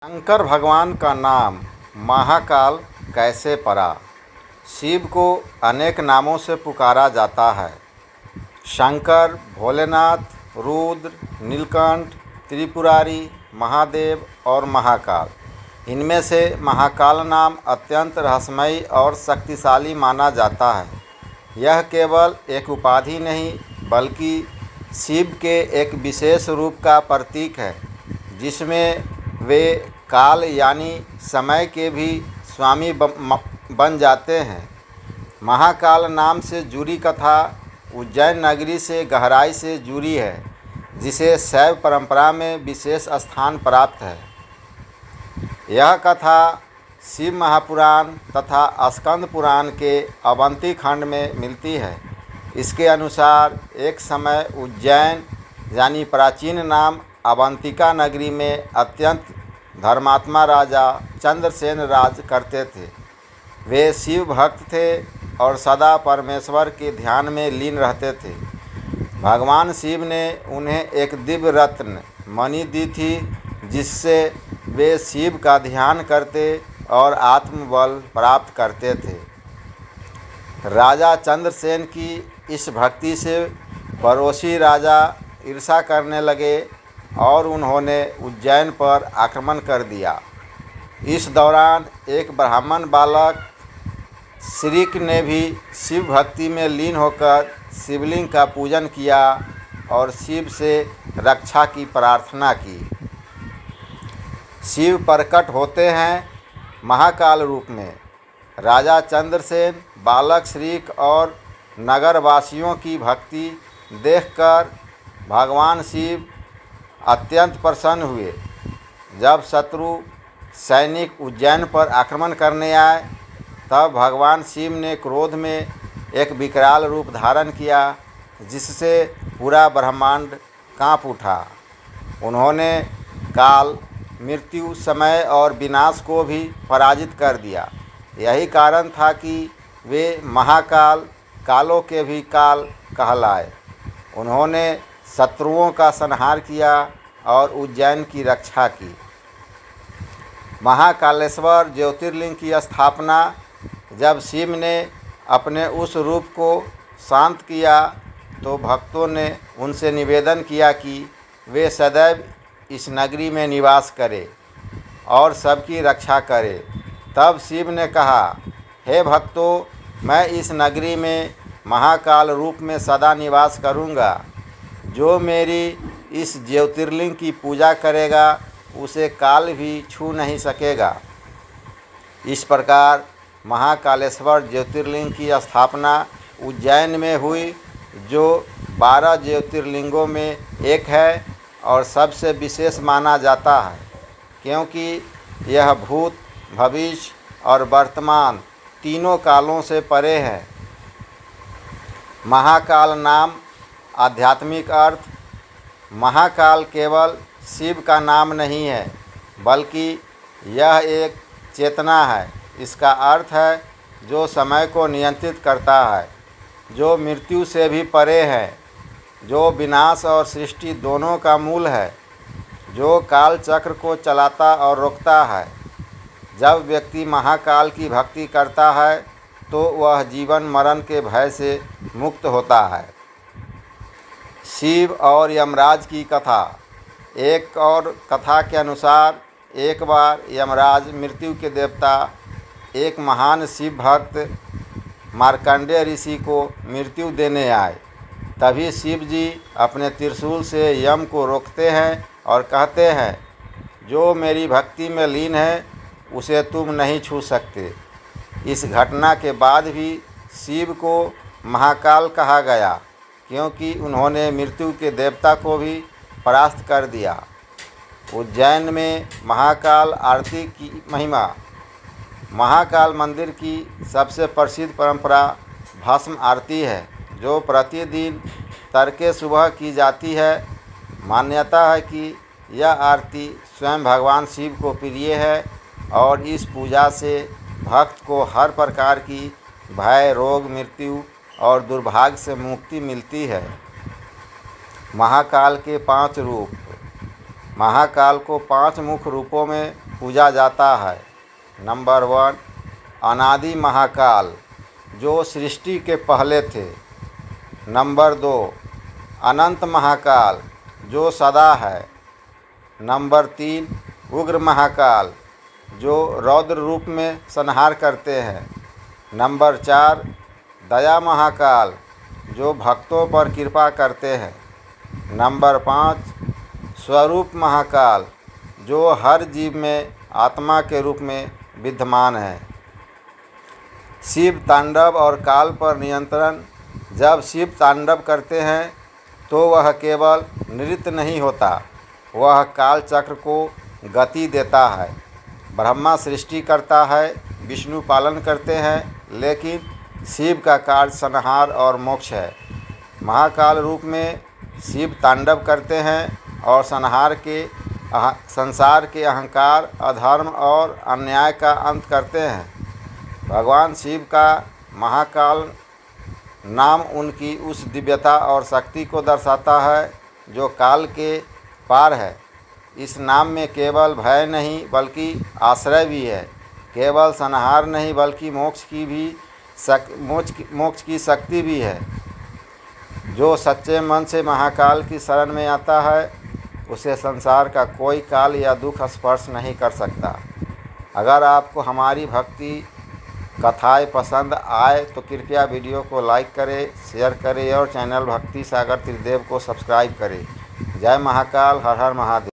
शंकर भगवान का नाम महाकाल कैसे पड़ा? शिव को अनेक नामों से पुकारा जाता है। शंकर, भोलेनाथ, रुद्र, नीलकंठ, त्रिपुरारी, महादेव और महाकाल। इनमें से महाकाल नाम अत्यंत रहस्यमयी और शक्तिशाली माना जाता है। यह केवल एक उपाधि नहीं बल्कि शिव के एक विशेष रूप का प्रतीक है, जिसमें वे काल यानी समय के भी स्वामी बन जाते हैं। महाकाल नाम से जुड़ी कथा उज्जैन नगरी से गहराई से जुड़ी है, जिसे शैव परंपरा में विशेष स्थान प्राप्त है। यह कथा शिव महापुराण तथा स्कंद पुराण के अवंती खंड में मिलती है। इसके अनुसार एक समय उज्जैन यानी प्राचीन नाम अवंतिका नगरी में अत्यंत धर्मात्मा राजा चंद्रसेन राज करते थे। वे शिव भक्त थे और सदा परमेश्वर के ध्यान में लीन रहते थे। भगवान शिव ने उन्हें एक दिव्य रत्न मणि दी थी, जिससे वे शिव का ध्यान करते और आत्मबल प्राप्त करते थे। राजा चंद्रसेन की इस भक्ति से पड़ोसी राजा ईर्ष्या करने लगे और उन्होंने उज्जैन पर आक्रमण कर दिया। इस दौरान एक ब्राह्मण बालक श्रीक ने भी शिव भक्ति में लीन होकर शिवलिंग का पूजन किया और शिव से रक्षा की प्रार्थना की। शिव प्रकट होते हैं महाकाल रूप में। राजा चंद्रसेन बालक श्रीक और नगरवासियों की भक्ति देखकर भगवान शिव अत्यंत प्रसन्न हुए। जब शत्रु सैनिक उज्जैन पर आक्रमण करने आए, तब भगवान शिव ने क्रोध में एक विकराल रूप धारण किया, जिससे पूरा ब्रह्मांड कांप उठा। उन्होंने काल, मृत्यु, समय और विनाश को भी पराजित कर दिया। यही कारण था कि वे महाकाल, कालों के भी काल कहलाए। उन्होंने शत्रुओं का संहार किया और उज्जैन की रक्षा की। महाकालेश्वर ज्योतिर्लिंग की स्थापना जब शिव ने अपने उस रूप को शांत किया, तो भक्तों ने उनसे निवेदन किया कि वे सदैव इस नगरी में निवास करें और सबकी रक्षा करें। तब शिव ने कहा, हे भक्तों, मैं इस नगरी में महाकाल रूप में सदा निवास करूँगा। जो मेरी इस ज्योतिर्लिंग की पूजा करेगा, उसे काल भी छू नहीं सकेगा। इस प्रकार महाकालेश्वर ज्योतिर्लिंग की स्थापना उज्जैन में हुई, जो 12 ज्योतिर्लिंगों में एक है और सबसे विशेष माना जाता है, क्योंकि यह भूत, भविष्य और वर्तमान तीनों कालों से परे है। महाकाल नाम आध्यात्मिक अर्थ। महाकाल केवल शिव का नाम नहीं है, बल्कि यह एक चेतना है। इसका अर्थ है जो समय को नियंत्रित करता है, जो मृत्यु से भी परे है, जो विनाश और सृष्टि दोनों का मूल है, जो काल चक्र को चलाता और रोकता है। जब व्यक्ति महाकाल की भक्ति करता है, तो वह जीवन मरण के भय से मुक्त होता है। शिव और यमराज की कथा। एक और कथा के अनुसार एक बार यमराज, मृत्यु के देवता, एक महान शिव भक्त मार्कंडेय ऋषि को मृत्यु देने आए। तभी शिव जी अपने त्रिशूल से यम को रोकते हैं और कहते हैं, जो मेरी भक्ति में लीन है, उसे तुम नहीं छू सकते। इस घटना के बाद भी शिव को महाकाल कहा गया, क्योंकि उन्होंने मृत्यु के देवता को भी परास्त कर दिया। उज्जैन में महाकाल आरती की महिमा। महाकाल मंदिर की सबसे प्रसिद्ध परंपरा भस्म आरती है, जो प्रतिदिन तड़के सुबह की जाती है। मान्यता है कि यह आरती स्वयं भगवान शिव को प्रिय है और इस पूजा से भक्त को हर प्रकार की भय, रोग, मृत्यु और दुर्भाग्य से मुक्ति मिलती है। महाकाल के 5 रूप। महाकाल को 5 मुख्य रूपों में पूजा जाता है। नंबर 1, अनादि महाकाल, जो सृष्टि के पहले थे। नंबर 2, अनंत महाकाल, जो सदा है। नंबर 3, उग्र महाकाल, जो रौद्र रूप में संहार करते हैं। नंबर 4, दया महाकाल, जो भक्तों पर कृपा करते हैं। नंबर 5, स्वरूप महाकाल, जो हर जीव में आत्मा के रूप में विद्यमान है। शिव तांडव और काल पर नियंत्रण। जब शिव तांडव करते हैं तो वह केवल नृत्य नहीं होता, वह काल चक्र को गति देता है। ब्रह्मा सृष्टि करता है, विष्णु पालन करते हैं, लेकिन शिव का कार्य संहार और मोक्ष है। महाकाल रूप में शिव तांडव करते हैं और संसार के अहंकार, अधर्म और अन्याय का अंत करते हैं। भगवान शिव का महाकाल नाम उनकी उस दिव्यता और शक्ति को दर्शाता है जो काल के पार है। इस नाम में केवल भय नहीं बल्कि आश्रय भी है, केवल संहार नहीं बल्कि मोक्ष की शक्ति भी है। जो सच्चे मन से महाकाल की शरण में आता है उसे संसार का कोई काल या दुख स्पर्श नहीं कर सकता। अगर आपको हमारी भक्ति कथाएं पसंद आए तो कृपया वीडियो को लाइक करें, शेयर करें और चैनल भक्ति सागर त्रिदेव को सब्सक्राइब करें। जय महाकाल, हर हर महादेव।